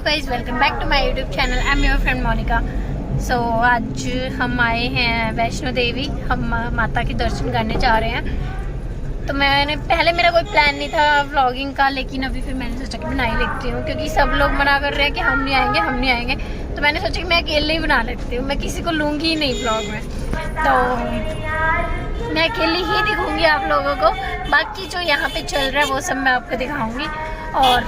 Hello guys, welcome back to my YouTube channel. I am your friend Monika. So आज हम आए हैं वैष्णो देवी। हम माता के दर्शन करने जा रहे हैं। तो पहले मेरा कोई प्लान नहीं था व्लॉगिंग का, लेकिन अभी फिर मैंने सोचा कि बना ही लेती हूँ, क्योंकि सब लोग मना कर रहे हैं कि हम नहीं आएंगे। तो मैंने सोचा कि मैं अकेले ही बना लेती हूँ, मैं किसी को लूँगी ही नहीं व्लॉग में। तो मैं अकेली ही दिखाऊँगी आप लोगों को। बाकी जो यहाँ पे चल रहा है वो सब मैं आपको दिखाऊँगी। और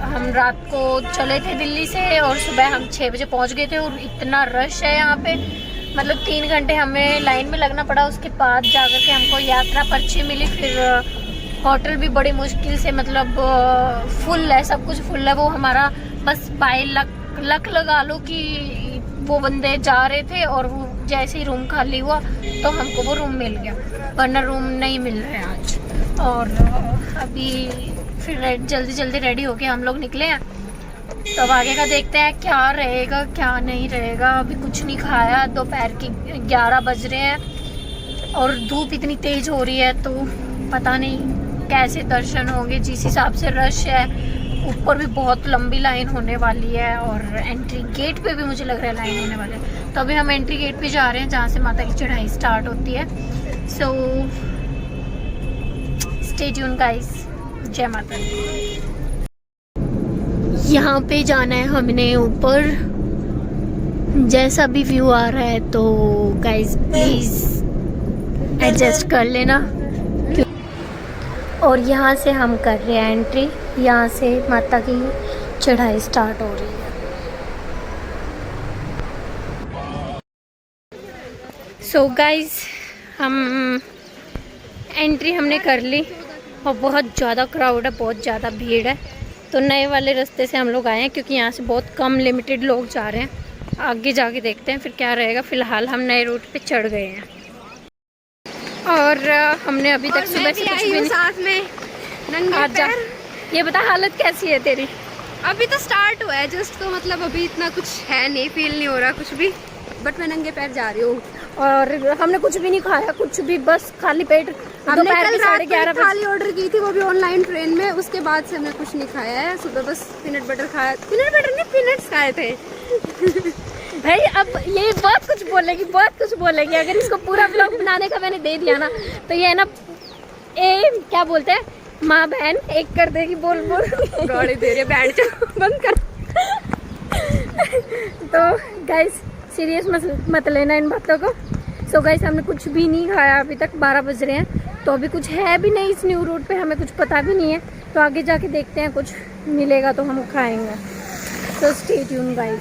हम रात को चले थे दिल्ली से और सुबह हम 6 बजे पहुँच गए थे। और इतना रश है यहाँ पे, मतलब 3 घंटे हमें लाइन में लगना पड़ा। उसके बाद जाकर के हमको यात्रा पर्ची मिली। फिर होटल भी बड़ी मुश्किल से, मतलब फुल है, सब कुछ फुल है। वो हमारा बस बाय लक लगा लो कि वो बंदे जा रहे थे और वो जैसे ही रूम खाली हुआ तो हमको वो रूम मिल गया, वरना रूम नहीं मिल रहा है आज। और अभी फिर जल्दी रेडी होके हम लोग निकले हैं। तो अब आगे का देखते हैं क्या रहेगा क्या नहीं रहेगा। अभी कुछ नहीं खाया, दोपहर के 11 बज रहे हैं और धूप इतनी तेज हो रही है, तो पता नहीं कैसे दर्शन होंगे। जिस हिसाब से रश है, ऊपर भी बहुत लंबी लाइन होने वाली है और एंट्री गेट पे भी मुझे लग रहा है लाइन होने वाली है। तो अभी हम एंट्री गेट पे जा रहे हैं, जहाँ से माता की चढ़ाई स्टार्ट होती है। सो स्टे ट्यून गाइस, जय माता दी। यहाँ पे जाना है हमने ऊपर, जैसा भी व्यू आ रहा है। तो गाइस प्लीज एडजस्ट कर लेना। और यहाँ से हम कर रहे हैं एंट्री, यहाँ से माता की चढ़ाई स्टार्ट हो रही है। सो गाइस हम एंट्री हमने कर ली और बहुत ज़्यादा क्राउड है, बहुत ज़्यादा भीड़ है। तो नए वाले रास्ते से हम लोग आए हैं, क्योंकि यहाँ से बहुत कम लिमिटेड लोग जा रहे हैं। आगे जाके देखते हैं फिर क्या रहेगा। फ़िलहाल हम नए रूट पे चढ़ गए हैं और हमने अभी तक सुबह से कुछ भी नहीं। साथ में नंगे पैर। ये बता हालत कैसी है तेरी? अभी तो स्टार्ट हुआ है जस्ट, तो मतलब अभी इतना कुछ है नहीं, फील नहीं हो रहा कुछ भी, बट मैं नंगे पैर जा रही हूँ। और हमने कुछ भी नहीं खाया, कुछ भी, बस खाली पेट। हमने कल रात को थाली ऑर्डर की थी, वो भी ऑनलाइन ट्रेन में। उसके बाद से हमने कुछ नहीं खाया है। सुबह बस पीनट बटर खाया, पीनट बटर नहीं पीनट्स खाए थे। भाई अब ये बहुत कुछ बोलेगी। अगर इसको पूरा ब्लॉग बनाने का मैंने दे दिया ना, तो ये है ना, क्या बोलते हैं, माँ बहन एक कर देगी। बोल गाड़ी दे रही है, बैंड बंद कर। तो गाइस सीरियस मत लेना इन बातों को। सो गाइस हमने कुछ भी नहीं खाया अभी तक, 12 बज रहे हैं। तो अभी कुछ है भी नहीं इस न्यू रूट पे, हमें कुछ पता भी नहीं है। तो आगे जाके देखते हैं, कुछ मिलेगा तो हम खाएंगे। तो स्टे ट्यून गाइस।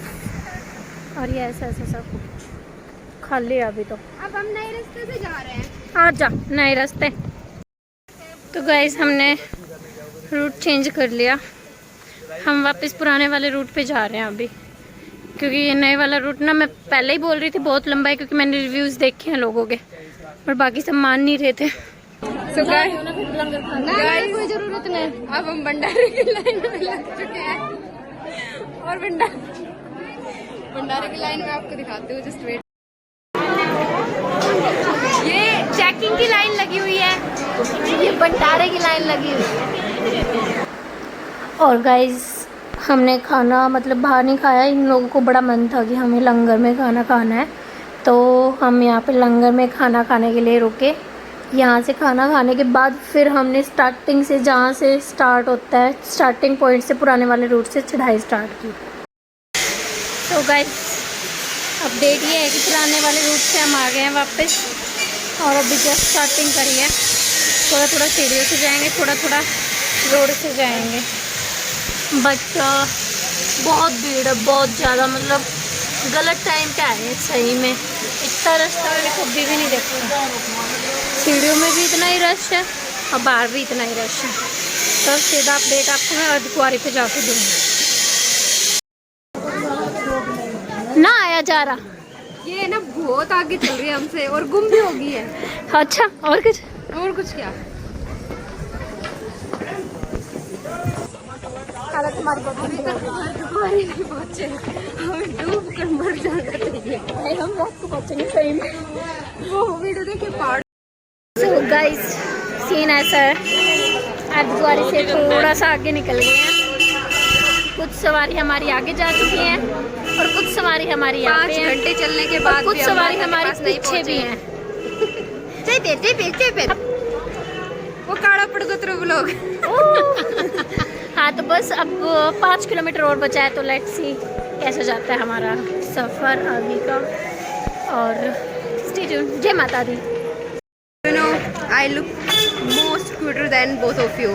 और ये ऐसा सब कुछ खाली है अभी। तो अब हम नए रास्ते से जा रहे हैं। आ जा नए रास्ते। तो गाइस हमने रूट चेंज कर लिया, हम वापस पुराने वाले रूट पे जा रहे हैं अभी, क्योंकि ये नए वाला रूट ना, मैं पहले ही बोल रही थी बहुत लंबा है, क्योंकि मैंने रिव्यूज़ देखे हैं लोगों के, और बाकी सब मान नहीं रहे थे। तो कोई जरूरत नहीं। अब हम भंडारे की लाइन में लग चुके हैं और भंडारे की लाइन में आपको दिखाती हूँ, जस्ट वेट। ये चेकिंग की लाइन लगी हुई है, ये भंडारे की लाइन लगी हुई है। और गाइस हमने खाना मतलब बाहर नहीं खाया। इन लोगों को बड़ा मन था कि हमें लंगर में खाना है, तो हम यहाँ पे लंगर में खाना खाने के लिए रुके। यहाँ से खाना खाने के बाद फिर हमने स्टार्टिंग से, जहाँ से स्टार्ट होता है, स्टार्टिंग पॉइंट से पुराने वाले रूट से चढ़ाई स्टार्ट की। तो गाइस अपडेट ये है कि पुराने वाले रूट से हम आ गए हैं वापस, और अभी जस्ट स्टार्टिंग करी है। थोड़ा सीढ़ियों से जाएंगे, थोड़ा रोड से जाएंगे। बट बहुत भीड़ है, बहुत ज़्यादा, मतलब गलत टाइम पे आए सही में। इतना रास्ता मैंने कभी भी नहीं देखा। सीढ़ियों में भी इतना ही रश है और बाहर भी इतना ही रश है। तो सीधा अपडेट आपको मैं अर्धकुआरी पे जाके दूँगी। ना आया जा रहा, ये ना बहुत आगे चल रही है हमसे और गुम भी हो गई है। अच्छा और कुछ क्या? तुम्हारी हमारे नहीं पहुंचे, हमें डूब कर मर जाना चाहिए। हम रात को पहुंचेंगे सही में। वो वीडियो देखिए पहाड़। सो गाइस सीन ऐसा है, अर्धकुआरी से थोड़ा सा आगे निकल गए हैं। कुछ सवारी हमारी आगे जा चुकी हैं और कुछ सवारी हमारी यहाँ 5 पे हैं। घंटे चलने के और बाद कुछ भी हम सवारी माता के हमारे पास नहीं पीछे भी पहुंचे। हैं। जय वो काड़ा पड़गोत्र ब्लॉग। हाँ तो बस अब 5 किलोमीटर और बचा है, तो लेट्स सी कैसा जाता है हमारा सफ़र आगे का। और स्टे ट्यून्ड। जय माता दी। You know, I look most cuter than both of you.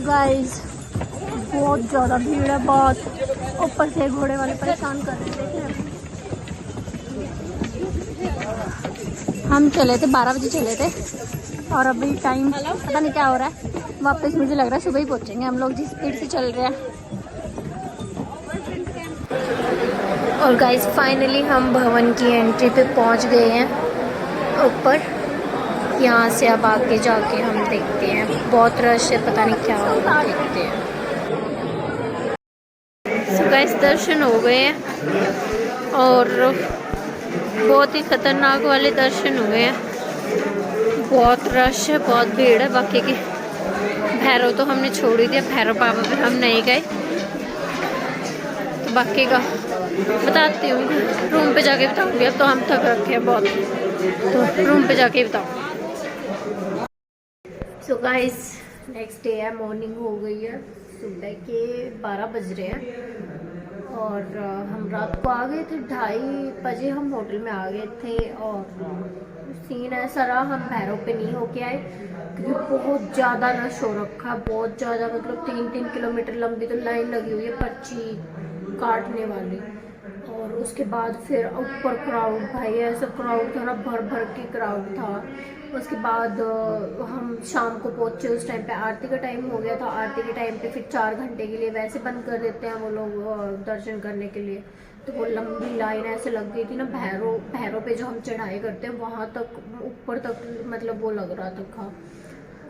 Guys बहुत ज़्यादा भीड़ है, बहुत। ऊपर से घोड़े वाले परेशान कर रहे थे। हम चले थे 12 बजे चले थे और अभी टाइम पता नहीं क्या हो रहा है। वापस मुझे लग रहा है सुबह ही पहुंचेंगे हम लोग, जिस स्पीड से चल रहे हैं। और गाइस फाइनली हम भवन की एंट्री पे पहुंच गए हैं ऊपर। यहाँ से अब आगे जाके हम देखते हैं, बहुत रश है, पता नहीं क्या होगा, देखते हैं। So गाइस दर्शन हो गए हैं और बहुत ही खतरनाक वाले दर्शन हुए हैं। बहुत रश है, बहुत भीड़ है। बाकी के भैरव तो हमने छोड़ ही दिया, भैरव बाबा पे हम नहीं गए। तो बाकी का बताती हूँ, रूम पे जाके बताऊँगी। अब तो हम थक रखे हैं बहुत, तो रूम पे जाके बताऊँ। सो गाइस नेक्स्ट डे है, मॉर्निंग हो गई है, सुबह के 12 बज रहे हैं और हम रात को आ गए थे 2:30 बजे हम होटल में आ गए थे। और सीन ऐसा रहा, हम भैरव पे नहीं होके आए क्योंकि बहुत ज़्यादा रश हो रखा, बहुत ज़्यादा। मतलब 3-3 किलोमीटर लंबी तो लाइन लगी हुई है पर्ची काटने वाली। और उसके बाद फिर ऊपर क्राउड, भाई ऐसा क्राउड था ना, भर भर के क्राउड था। उसके बाद हम शाम को पहुँचे, उस टाइम पे आरती का टाइम हो गया था। आरती के टाइम पे फिर 4 घंटे के लिए वैसे बंद कर देते हैं वो लोग दर्शन करने के लिए। तो वो लंबी लाइन ऐसे लग गई थी ना, भैरव पे जो हम चढ़ाई करते हैं वहाँ तक, ऊपर तक, मतलब वो लग रहा था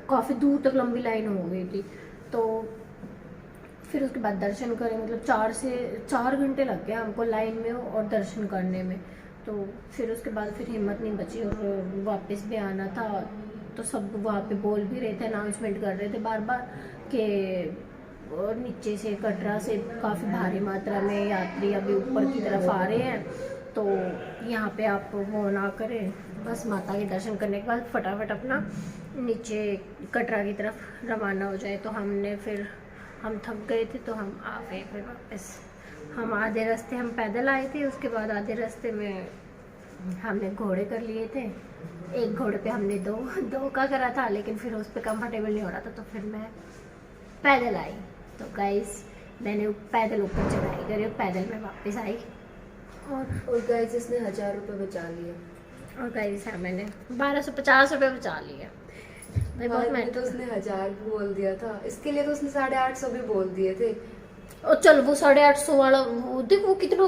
काफ़ी दूर तक लंबी लाइन हो गई थी। तो फिर उसके बाद दर्शन करें, मतलब 4 घंटे लग गए हमको लाइन में और दर्शन करने में। तो फिर उसके बाद फिर हिम्मत नहीं बची और वापस भी आना था। तो सब वहाँ पे बोल भी रहे थे, अनाउंसमेंट कर रहे थे बार बार कि नीचे से कटरा से काफ़ी भारी मात्रा में यात्री अभी ऊपर की तरफ आ रहे हैं, तो यहाँ पे आप वो ना करें, बस माता के दर्शन करने के बाद फटाफट अपना नीचे कटरा की तरफ रवाना हो जाए। तो हमने फिर, हम थक गए थे तो हम आ गए फिर वापस। हम आधे रास्ते हम पैदल आए थे, उसके बाद आधे रास्ते में हमने घोड़े कर लिए थे। एक घोड़े पे हमने दो का करा था, लेकिन फिर उस पर कंफर्टेबल नहीं हो रहा था, तो फिर मैं पैदल आई। तो गाइस मैंने पैदल ऊपर चढ़ाई करी और पैदल में वापस आई। और गाइस इसने 1000 रुपये बचा लिए। और गाइस है मैंने 1250 रुपये बचा लिए। मैं बहुत मैंने तो उसने 1000 बोल दिया था, इसके लिए तो उसने 850 भी बोल दिए थे। और चल वो 850 वाला देख, वो कितना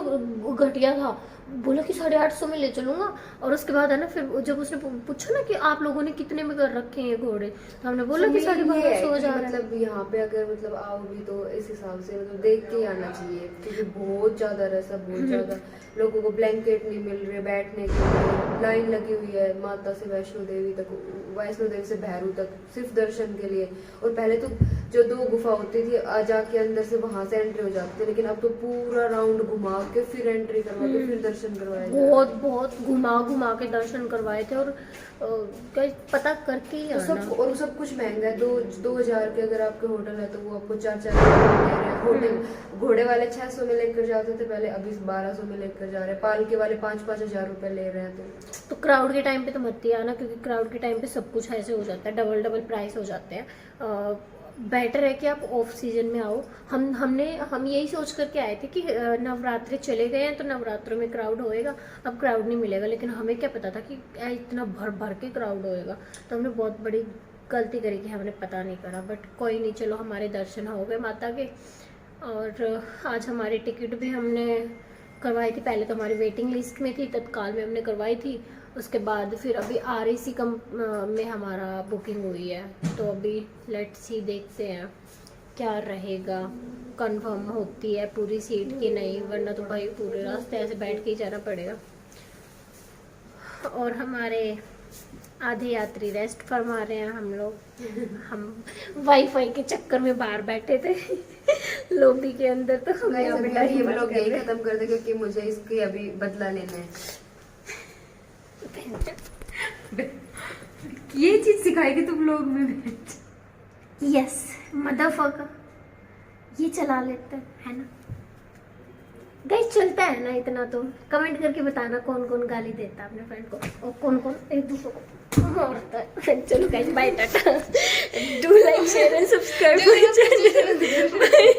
घटिया था। बोला कि 850 में ले चलूंगा, और उसके बाद है ना, फिर जब उसने पूछा ना कि आप लोगों ने कितने में कर रखे हैं ये घोड़े, तो हमने बोला कि 1250 मतलब यहाँ पे अगर मतलब आओगी तो इस हिसाब से मतलब देख के ही आना चाहिए, क्योंकि बहुत ज्यादा रस है, बहुत ज्यादा। लोगों को ब्लैंकेट नहीं मिल रहे बैठने के लिए, लाइन लगी हुई है माता से वैष्णो देवी तक, वैष्णो देवी से भैरू तक सिर्फ दर्शन के लिए। और पहले तो जो 2 गुफा होती थी जाके अंदर से वहां से एंट्री हो जाती थी, लेकिन अब तो पूरा राउंड घुमा के फिर एंट्री करवा के फिर दर्शन करवाए। बहुत घुमा के दर्शन करवाए थे। और पता करके ही आना। और सब कुछ महंगा है। 2000 के अगर आपके होटल है तो वो आपको 4-4 ले रहे हैं। होटल घोड़े वाले 600 में लेकर जाते थे पहले, अभी 1200 में लेकर जा रहे हैं। पालके वाले 5-5 हजार रुपए ले रहे हैं। तो क्राउड के टाइम पे तो मत ही आना, क्योंकि क्राउड के टाइम पे सब कुछ ऐसे हो जाता है, डबल प्राइस हो जाते हैं। बेटर है कि आप ऑफ सीजन में आओ। हम यही सोच करके आए थे कि नवरात्रि चले गए हैं तो नवरात्रों में क्राउड होएगा, अब क्राउड नहीं मिलेगा। लेकिन हमें क्या पता था कि इतना भर के क्राउड होएगा। तो हमने बहुत बड़ी गलती करी कि हमने पता नहीं करा। बट कोई नहीं, चलो हमारे दर्शन हो गए माता के। और आज हमारी टिकट भी हमने करवाई थी। पहले तो हमारी वेटिंग लिस्ट में थी, तत्काल में हमने करवाई थी। उसके बाद फिर अभी RAC में हमारा बुकिंग हुई है। तो अभी लेट्स सी, देखते हैं क्या रहेगा, कंफर्म होती है पूरी सीट की नहीं, वरना तो भाई पूरे रास्ते ऐसे बैठ के ही जाना पड़ेगा। और हमारे आधे यात्री रेस्ट फरमा रहे हैं। हम वाईफाई के चक्कर में बाहर बैठे थे लॉबी के अंदर, तो हम गाइस यहाँ अभी पे हम ये टाइम व्लॉग कर यही रहे हैं। खत्म कर दे क्योंकि मुझे इसकी अभी बदला लेना है। ये चीज सिखाएगी तुम लोग में। यस मदरफकर, ये चला लेते हैं, है ना गाइस? चलता है ना इतना तो? कमेंट करके बताना कौन कौन गाली देता है अपने फ्रेंड को और कौन कौन एक दूसरे को मारता है। चलो guys bye tata, do like share and subscribe my channel.